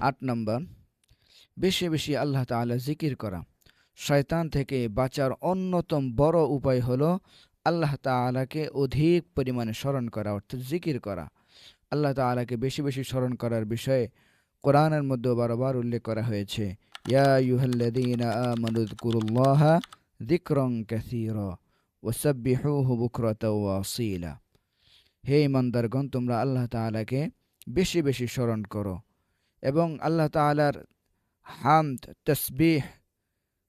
8 নম্বর, বেশি বেশি আল্লাহ তাআলা জিকির করা। শয়তান থেকে বাঁচার অন্যতম বড় উপায় হলো আল্লাহ তাআলাকে অধিক পরিমাণে স্মরণ করা, অর্থাৎ জিকির করা। আল্লাহ তাআলাকে বেশি বেশি স্মরণ করার বিষয়ে কোরআনের মধ্যে বারবার উল্লেখ করা হয়েছে। ইয়া আইয়ুহাল্লাযীনা আমানু যকুরুল্লাহা যিকরান কাসীরা ওয়াসাব্বিহুহু বুকরাতাও ওয়া আসীলা। হে ইমানদারগণ, তোমরা আল্লাহ তাআলাকে বেশি বেশি স্মরণ করো এবং আল্লাহ তাআলার হামদ, তাসবিহ,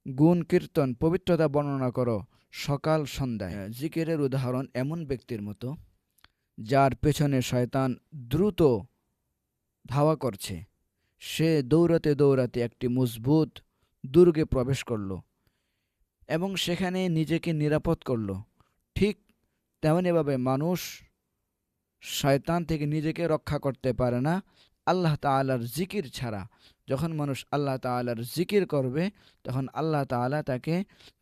গুণ কীর্তন, পবিত্রতা বর্ণনা করো সকাল সন্ধ্যায়। জিকিরের উদাহরণ এমন ব্যক্তির মতো যার পেছনে শয়তান দ্রুত ধাওয়া করছে। সে দৌড়াতে দৌড়াতে একটি মজবুত দুর্গে প্রবেশ করল এবং সেখানে নিজেকে নিরাপদ করল। ঠিক তেমনিভাবে মানুষ শয়তান থেকে নিজেকে রক্ষা করতে পারে না আল্লাহ তাআলার জিকির ছাড়া। যখন মানুষ আল্লাহ তাআলার জিকির করবে তখন আল্লাহ তাআলা তাকে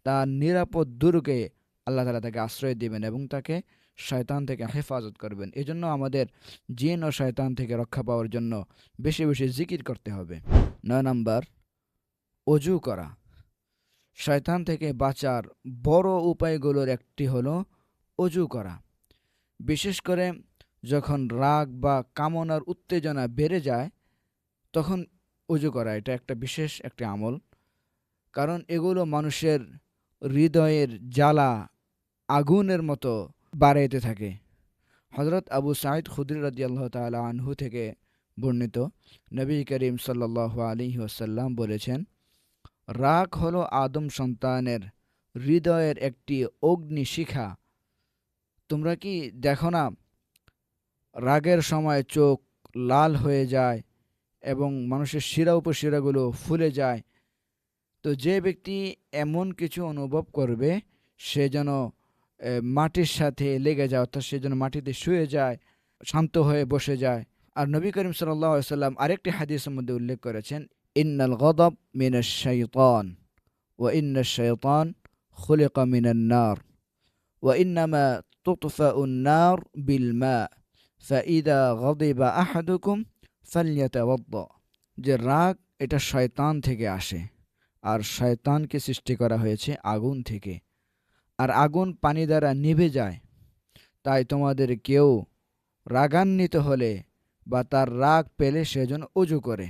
তার নিরাপদ দুর্গে আল্লাহ তাআলা তাকে আশ্রয় দিবেন এবং তাকে শয়তান থেকে হেফাজত করবেন। এজন্য আমাদের জিন ও শয়তান থেকে রক্ষা পাওয়ার জন্য বেশি বেশি জিকির করতে হবে। 9 নম্বর, অজু করা। শয়তান থেকে বাঁচার বড় উপায়গুলোর একটি হলো অজু করা। বিশেষ করে যখন রাগ বা কামনার উত্তেজনা বেড়ে যায় তখন অজু করা এটা একটা বিশেষ একটি আমল, কারণ এগুলো মানুষের হৃদয়ের জ্বালা আগুনের মতো বাড়াইতে থাকে। হযরত আবু সাঈদ খুদরি রাদিয়াল্লাহু তাআলা আনহু থেকে বর্ণিত, নবী করিম সাল্লাল্লাহু আলাইহি ওয়াসাল্লাম বলেছেন, রাগ হলো আদম সন্তানের হৃদয়ের একটি অগ্নিশিখা। তোমরা কি দেখো না, রাগের সময় চোখ লাল হয়ে যায় এবং মানুষের শিরা উপশিরাগুলো ফুলে যায়। তো যে ব্যক্তি এমন কিছু অনুভব করবে সে যেন মাটির সাথে লেগে যায়, অর্থাৎ সে যেন মাটিতে শুয়ে যায়, শান্ত হয়ে বসে যায়। আর নবী করিম সাল্লাল্লাহু আলাইহি ওয়াসাল্লাম আরেকটি হাদিসের মধ্যে উল্লেখ করেছেন, ইন্নাল গদব মিনাশ শাইতান ওয়া ইন্নাশ শাইতান খুলিকা মিনান নার ওয়া ইন্নামা তুতফাউন নার বিল মা ফাইদা গদিবা আহাদুকুম ফালইয়াতাওয়াদ্দা। যে রাগ এটা শয়তান থেকে আসে আর শয়তানকে সৃষ্টি করা হয়েছে আগুন থেকে, আর আগুন পানি দ্বারা নিভে যায়। তাই তোমাদের কেউ রাগান্বিত হলে বা তার রাগ পেলে সেজন্য অজু করে।